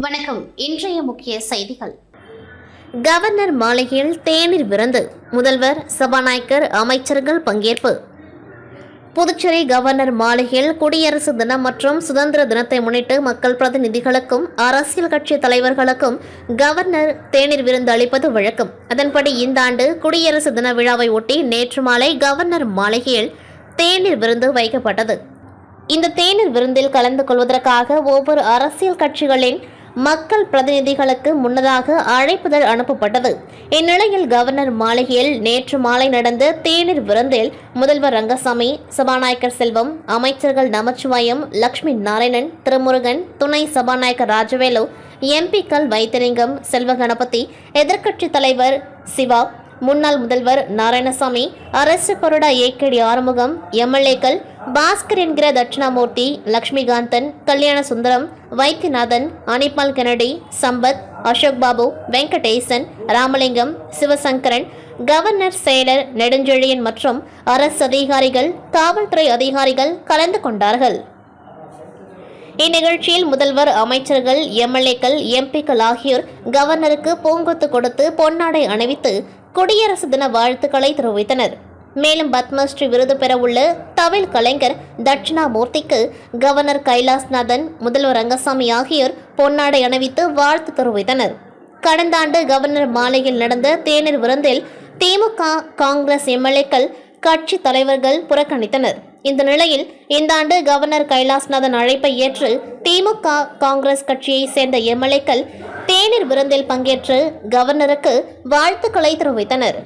வணக்கம். இன்றைய முக்கிய செய்திகள். கவர்னர் மாளிகையில் தேநீர் விருந்து, முதல்வர், சபாநாயகர், அமைச்சர்கள் பங்கேற்பு. புதுச்சேரி கவர்னர் மாளிகையில் குடியரசு தினம் மற்றும் சுதந்திர தினத்தை முன்னிட்டு மக்கள் பிரதிநிதிகளுக்கும் அரசியல் கட்சி தலைவர்களுக்கும் கவர்னர் தேநீர் விருந்து அளிப்பது வழக்கம். அதன்படி இந்த ஆண்டு குடியரசு தின விழாவை ஒட்டி நேற்று மாலை கவர்னர் மாளிகையில் தேநீர் விருந்து வைக்கப்பட்டது. இந்த தேநீர் விருந்தில் கலந்து கொள்வதற்காக ஒவ்வொரு அரசியல் கட்சிகளின் மக்கள் பிரதிநிதிகளுக்கு முன்னதாக அழைப்புதல் அனுப்பப்பட்டது. இந்நிலையில் கவர்னர் மாளிகையில் நேற்று மாலை நடந்த தேநீர் விருந்தில் முதல்வர் ரங்கசாமி, சபாநாயகர் செல்வம், அமைச்சர்கள் நமச்சிவாயம், லட்சுமி நாராயணன், திருமுருகன், துணை சபாநாயகர் ராஜவேலு, எம்பிக்கள் வைத்திலிங்கம், செல்வ கணபதி, எதிர்க்கட்சித் தலைவர் சிவா, முன்னாள் முதல்வர் நாராயணசாமி, அரசு கொறடா ஏகேடி ஆறுமுகம், எம்எல்ஏக்கள் பாஸ்கர் என்கிற தட்சிணாமூர்த்தி, லட்சுமிகாந்தன், கல்யாண சுந்தரம், வைத்தியநாதன், அனிபால் கெனடி, சம்பத், அசோக் பாபு, வெங்கடேசன், ராமலிங்கம், சிவசங்கரன், கவர்னர் செயலர் நெடுஞ்செழியன் மற்றும் அரசு அதிகாரிகள், காவல்துறை அதிகாரிகள் கலந்து கொண்டார்கள். இந்நிகழ்ச்சியில் முதல்வர், அமைச்சர்கள், எம்எல்ஏக்கள், எம்பிக்கள் ஆகியோர் கவர்னருக்கு பூங்கொத்து கொடுத்து பொன்னாடை அணிவித்து குடியரசு தின வாழ்த்துக்களை தெரிவித்தனர். மேலும் பத்மஸ்ரீ விருது பெற உள்ள தவில் கலைஞர் தட்சிணாமூர்த்திக்கு கவர்னர் கைலாஸ்நாதன், முதல்வர் ரங்கசாமி ஆகியோர் பொன்னாடை அணிவித்து வாழ்த்து தெரிவித்தனர். கடந்த ஆண்டு கவர்னர் மாளிகையில் நடந்த தேநீர் விருந்தில் திமுக, காங்கிரஸ் எம்எல்ஏக்கள், கட்சி தலைவர்கள் புறக்கணித்தனர். இந்த நிலையில் இந்த ஆண்டு கவர்னர் கைலாஸ்நாதன் அழைப்பை ஏற்று திமுக, காங்கிரஸ் கட்சியை சேர்ந்த எம்எல்ஏக்கள் தேநீர் விருந்தில் பங்கேற்று கவர்னருக்கு வாழ்த்துக்களை தெரிவித்தனர்.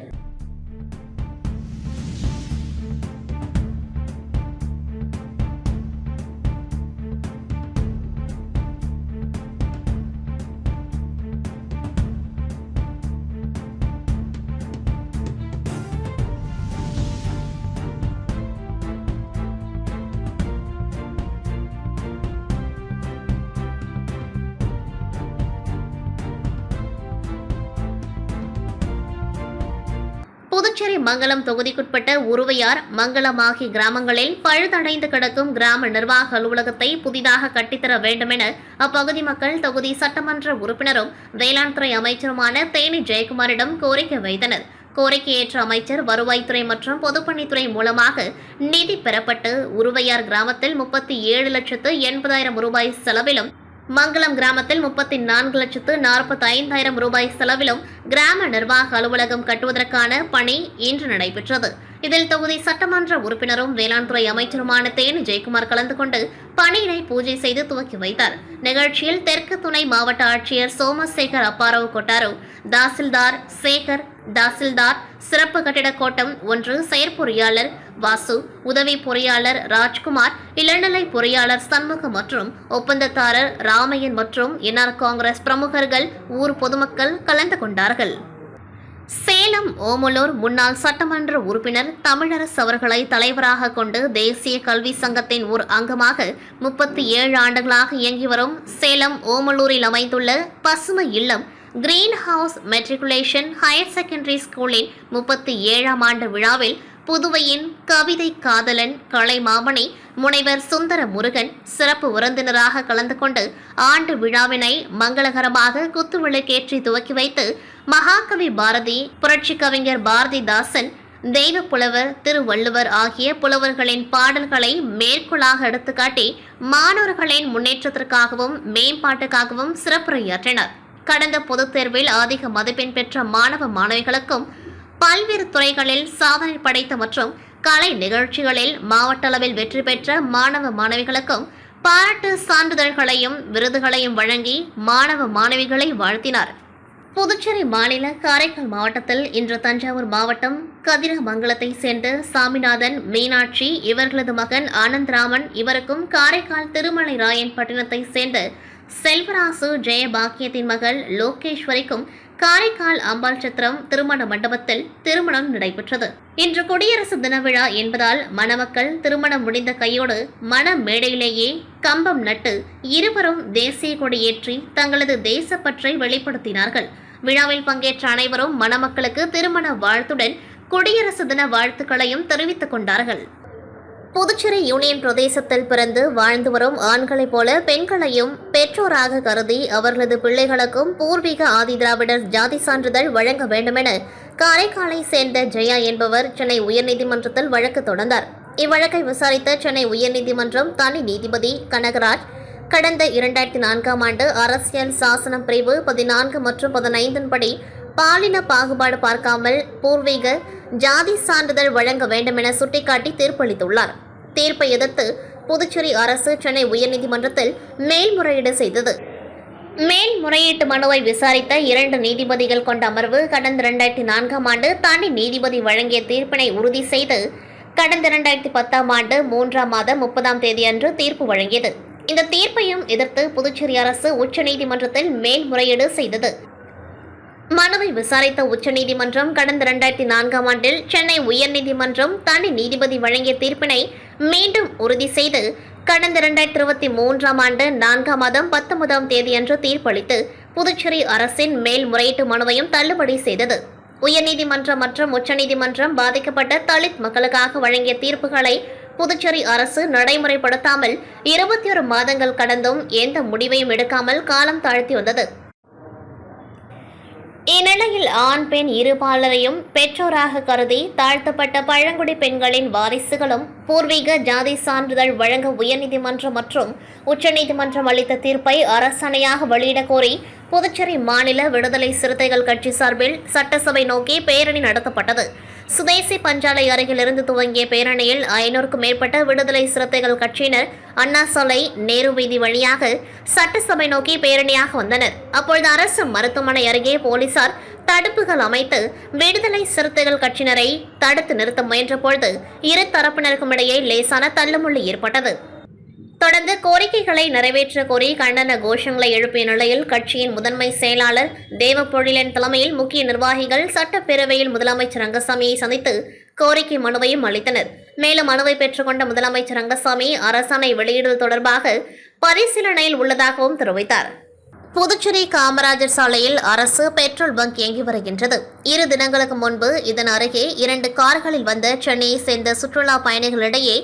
புதுச்சேரி மங்கலம் தொகுதிக்குட்பட்ட உருவையார், மங்கலம் ஆகிய கிராமங்களில் பழுதடைந்து கிடக்கும் கிராம நிர்வாக அலுவலகத்தை புதிதாக கட்டித்தர வேண்டுமென அப்பகுதி மக்கள் தொகுதி சட்டமன்ற உறுப்பினரும் வேளாண் துறை அமைச்சருமான தேனி ஜெயக்குமாரிடம் கோரிக்கை வைத்தனர். கோரிக்கை ஏற்ற அமைச்சர் வருவாய்த்துறை மற்றும் பொதுப்பணித்துறை மூலமாக நிதி பெறப்பட்டு உருவையார் கிராமத்தில் 37,80,000 ரூபாய் செலவிலும், மங்கலம் கிராமத்தில் 34,45,000 ரூபாய் செலவிலும் கிராம நிர்வாக அலுவலகம் கட்டுவதற்கான பணி இன்று நடைபெற்றது. இதில் தொகுதி சட்டமன்ற உறுப்பினரும் வேளாண் துறை அமைச்சருமான தேனி ஜெயக்குமார் கலந்து கொண்டு பணியினை பூஜை செய்து துவக்கி வைத்தார். நிகழ்ச்சியில் தெற்கு துணை மாவட்ட ஆட்சியர் சோமசேகர் அப்பாராவ் கொட்டாரோ, தாசில்தார் சேகர், தாசில்தார், சிறப்பு கட்டிட கோட்டம் 1 செயற்பொறியாளர் வாசு, உதவி பொறியாளர் ராஜ்குமார், இளநிலை பொறியாளர் சண்முகம் மற்றும் ஒப்பந்ததாரர் ராமையன் மற்றும் என்ஆர் காங்கிரஸ் பிரமுகர்கள், ஊர் பொதுமக்கள் கலந்து கொண்டார்கள். சேலம் ஓமலூர் முன்னாள் சட்டமன்ற உறுப்பினர் தமிழரசு அவர்களை தலைவராக கொண்டு தேசிய கல்வி சங்கத்தின் ஒரு அங்கமாக 37 ஆண்டுகளாக இயங்கி வரும் சேலம் ஓமலூரில் அமைந்துள்ள பசுமை இல்லம் green house matriculation higher secondary ஸ்கூலின் 37ஆம் ஆண்டு விழாவில் புதுவையின் கவிதை காதலன் கலைமாமணி முனைவர் சுந்தர முருகன் சிறப்பு விருந்தினராக கலந்து கொண்டு ஆண்டு விழாவினை மங்களகரமாக குத்துவிளக்கேற்றி துவக்கி வைத்து மகாகவி பாரதி, புரட்சி கவிஞர் பாரதிதாசன், தெய்வ புலவர் திருவள்ளுவர் ஆகிய புலவர்களின் பாடல்களை மேற்கோளாக எடுத்துக்காட்டி மாணவர்களின் முன்னேற்றத்திற்காகவும் மேம்பாட்டுக்காகவும் சிறப்புரையாற்றினர். கடந்த பொதுத் தேர்வில் அதிக மதிப்பெண் பெற்ற மாணவ மாணவிகளுக்கும் பல்வேறு துறைகளில் சாதனை படைத்த மற்றும் கலை நிகழ்ச்சிகளில் மாவட்ட அளவில் வெற்றி பெற்ற மாணவ மாணவிகளுக்கும் பாராட்டு சான்றிதழ்களையும் விருதுகளையும் வழங்கி மாணவ மாணவிகளை வாழ்த்தினார். புதுச்சேரி மாநில காரைக்கால் மாவட்டத்தில் இன்று தஞ்சாவூர் மாவட்டம் கதிரமங்கலத்தை சேர்ந்த சாமிநாதன், மீனாட்சி இவர்களது மகன் ஆனந்தராமன், இவருக்கும் காரைக்கால் திருமலை ராயன் பட்டினத்தை சேர்ந்த செல்வராசு ஜெயபாக்கியத்தின் மகள் லோகேஸ்வரிக்கும் காரைக்கால் அம்பாள் சத்திரம் திருமண மண்டபத்தில் திருமணம் நடைபெற்றது. இன்று குடியரசு தின விழா என்பதால் மணமக்கள் திருமணம் முடிந்த கையோடு மண மேடையிலேயே கம்பம் நட்டு இருவரும் தேசிய கொடி ஏற்றி தங்களது தேசப்பற்றை வெளிப்படுத்தினார்கள். விழாவில் பங்கேற்ற அனைவரும் மணமக்களுக்கு திருமண வாழ்த்துடன் குடியரசு தின வாழ்த்துக்களையும் தெரிவித்துக் கொண்டார்கள். புதுச்சேரி யூனியன் பிரதேசத்தில் பிறந்து வாழ்ந்து வரும் ஆண்களைப் போல பெண்களையும் பெற்றோராக கருதி அவர்களது பிள்ளைகளுக்கும் பூர்வீக ஆதிதிராவிடர் ஜாதி சான்றிதழ் வழங்க வேண்டுமென காரைக்காலை சேர்ந்த ஜெயா என்பவர் சென்னை உயர்நீதிமன்றத்தில் வழக்கு தொடர்ந்தார். இவ்வழக்கை விசாரித்த சென்னை உயர்நீதிமன்றம் தனி நீதிபதி கனகராஜ் கடந்த 2004ஆம் ஆண்டு அரசியல் சாசனம் பிரிவு 14 மற்றும் 15 படி பாலின பாகுபாடு பார்க்காமல் பூர்வீக ஜாதி சான்றிதழ் வழங்க வேண்டும் என சுட்டிக்காட்டி தீர்ப்பளித்துள்ளார். தீர்ப்பை எதிர்த்து புதுச்சேரி அரசு சென்னை உயர்நீதிமன்றத்தில் மேல்முறையீடு செய்தது. மேல்முறையீட்டு மனுவை விசாரித்த 2 நீதிபதிகள் கொண்ட அமர்வு கடந்த 2004ஆம் ஆண்டு தனி நீதிபதி வழங்கிய தீர்ப்பினை உறுதி செய்து கடந்த 2010ஆம் ஆண்டு 3ஆம் மாதம் 30ஆம் தேதியன்று தீர்ப்பு வழங்கியது. இந்த தீர்ப்பையும் எதிர்த்து புதுச்சேரி அரசு உச்சநீதிமன்றத்தில் மேல்முறையீடு செய்தது. மனுவை விசாரித்த உச்சநீதிமன்றம் கடந்த 2004ஆம் ஆண்டில் சென்னை உயர்நீதிமன்றம் தனி நீதிபதி வழங்கிய தீர்ப்பினை மீண்டும் உறுதி செய்து கடந்த 2023ஆம் ஆண்டு 4ஆம் மாதம் 19ஆம் தேதியன்று தீர்ப்பளித்து புதுச்சேரி அரசின் மேல்முறையீட்டு மனுவையும் தள்ளுபடி செய்தது. உயர்நீதிமன்றம் மற்றும் உச்சநீதிமன்றம் பாதிக்கப்பட்ட தலித் மக்களுக்காக வழங்கிய தீர்ப்புகளை புதுச்சேரி அரசு நடைமுறைப்படுத்தாமல் 21 மாதங்கள் கடந்தும் எந்த முடிவையும் எடுக்காமல் காலம் தாழ்த்தி வந்தது. இந்நிலையில் ஆண் பெண் இருபாலரையும் பெற்றோராக கருதி தாழ்த்தப்பட்ட பழங்குடி பெண்களின் வாரிசுகளும் பூர்வீக ஜாதி சான்றிதழ் வழங்க உயர்நீதிமன்றம் மற்றும் உச்சநீதிமன்றம் அளித்த தீர்ப்பை அரசாணையாக வெளியிடக் கோரி புதுச்சேரி மாநில விடுதலை சிறுத்தைகள் கட்சி சார்பில் சட்டசபை நோக்கி பேரணி நடத்தப்பட்டது. சுதேசி பஞ்சாலை அருகிலிருந்து துவங்கிய பேரணியில் 500க்கும் மேற்பட்ட விடுதலை சிறுத்தைகள் கட்சியினர் அண்ணா சாலை, நேரு வீதி வழியாக சட்டசபை நோக்கி பேரணியாக வந்தனர். அப்பொழுது அரசு மருத்துவமனை அருகே போலீசார் தடுப்புகள் அமைத்து விடுதலை சிறுத்தைகள் கட்சியினரை தடுத்து நிறுத்த முயன்ற பொழுது இரு தரப்பினருக்கும் இடையே லேசான தள்ளுமுள்ளு ஏற்பட்டது. தொடர்ந்து கோரிக்கைகளை நிறைவேற்ற கோரி கண்டன கோஷங்களை எழுப்பிய நிலையில் கட்சியின் முதன்மை செயலாளர் தேவப்பொழிலன் தலைமையில் முக்கிய நிர்வாகிகள் சட்டப்பேரவையில் முதலமைச்சர் ரங்கசாமியை சந்தித்து கோரிக்கை மனுவையும் அளித்தனர். மேலும் மனுவை பெற்றுக்கொண்ட முதலமைச்சர் ரங்கசாமி அரசாணை வெளியிடுவது தொடர்பாக பரிசீலனையில் உள்ளதாகவும் தெரிவித்தார். புதுச்சேரி காமராஜர் சாலையில் அரசு பெட்ரோல் பங்க் இயங்கி வருகின்றது. 2 தினங்களுக்கு முன்பு இதன் அருகே 2 கார்களில் வந்த சென்னையை சேர்ந்த சுற்றுலா பயணிகளிடையே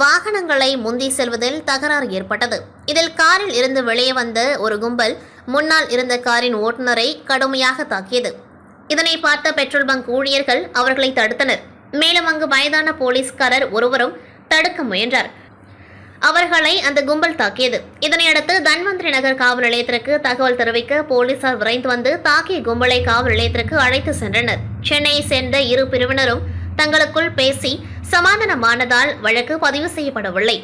வாகனங்களை முந்தி செல்வதில் தகராறு ஏற்பட்டது. இதில் காரில் இருந்து வெளியே வந்த ஒரு கும்பல் முன்னால் இருந்த காரின் ஓட்டுநரை கடுமையாக தாக்கியது. இதனை பார்த்த பெட்ரோல் பங்க் ஊழியர்கள் அவர்களை தடுத்தனர். மேலும் அங்கு வயதான போலீஸ்காரர் ஒருவரும் தடுக்க முயன்றார். அவர்களை அந்த கும்பல் தாக்கியது. இதனையடுத்து தன்வந்திரி நகர் காவல் நிலையத்திற்கு தகவல் தெரிவிக்க போலீசார் விரைந்து வந்து தாக்கிய கும்பலை காவல் நிலையத்திற்கு அழைத்து சென்றனர். சென்னையை சேர்ந்த 2 பிரிவினரும் தங்களுக்குள் பேசி சமாதானமானதால் வழக்கு பதிவு செய்யப்படவில்லை.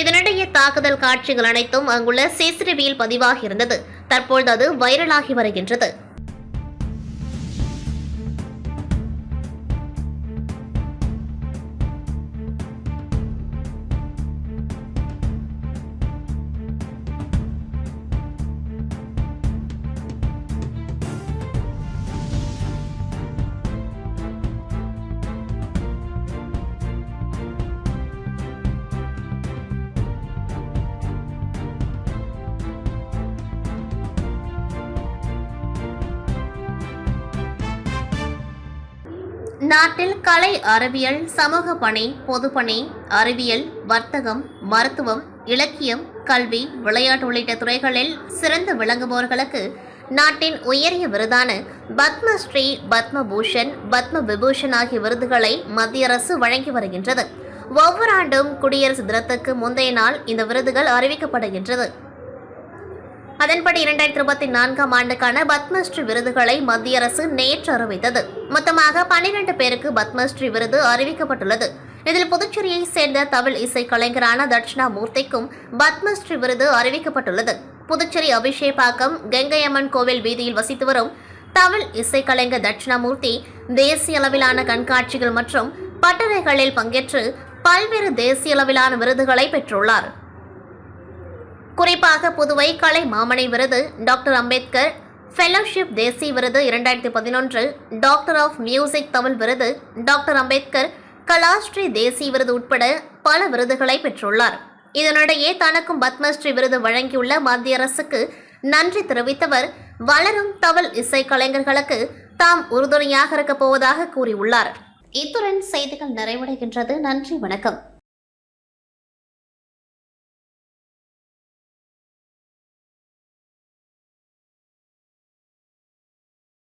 இதனிடையே தாக்குதல் காட்சிகள் அனைத்தும் அங்குள்ள சிசிடிவியில் பதிவாகி இருந்தது. தற்போது அது வைரலாகி வருகின்றது. நாட்டில் கலை, அறிவியல், சமூக பணி, பொதுப்பணி, அறிவியல், வர்த்தகம், மருத்துவம், இலக்கியம், கல்வி, விளையாட்டு உள்ளிட்ட துறைகளில் சிறந்து விளங்குபவர்களுக்கு நாட்டின் உயரிய விருதான பத்மஸ்ரீ, பத்மபூஷன், பத்ம விபூஷன் ஆகிய விருதுகளை மத்திய அரசு வழங்கி வருகின்றது. ஒவ்வொரு ஆண்டும் குடியரசு தினத்துக்கு முந்தைய நாள் இந்த விருதுகள் அறிவிக்கப்படுகின்றது. அதன்படி 2024ஆம் ஆண்டுக்கான பத்மஸ்ரீ விருதுகளை மத்திய அரசு நேற்று அறிவித்தது. மொத்தமாக 12 பேருக்கு பத்மஸ்ரீ விருது அறிவிக்கப்பட்டுள்ளது. இதில் புதுச்சேரியை சேர்ந்த தமிழ் இசை கலைஞரான தட்சிணாமூர்த்திக்கும் பத்மஸ்ரீ விருது அறிவிக்கப்பட்டுள்ளது. புதுச்சேரி அபிஷேபாக்கம் கங்கையம்மன் கோவில் வீதியில் வசித்து வரும் தமிழ் இசை கலைஞர் தட்சிணாமூர்த்தி தேசிய அளவிலான கண்காட்சிகள் மற்றும் பட்டறைகளில் பங்கேற்று பல்வேறு தேசிய அளவிலான விருதுகளை பெற்றுள்ளார். குறிப்பாக புதுவை கலை மாமணி விருது, டாக்டர் அம்பேத்கர் ஃபெலோஷிப் தேசிய விருது 2011, டாக்டர் ஆஃப் மியூசிக் தமிழ் விருது, டாக்டர் அம்பேத்கர் கலாஸ்ரீ தேசிய விருது உட்பட பல விருதுகளை பெற்றுள்ளார். இதனிடையே தனக்கும் பத்மஸ்ரீ விருது வழங்கியுள்ள மத்திய அரசுக்கு நன்றி தெரிவித்தவர் வளரும் தமிழ் இசை கலைஞர்களுக்கு தாம் உறுதுணையாக இருக்கப் போவதாக கூறியுள்ளார். இத்துடன் செய்திகள் நிறைவடைகின்றது. நன்றி, வணக்கம்.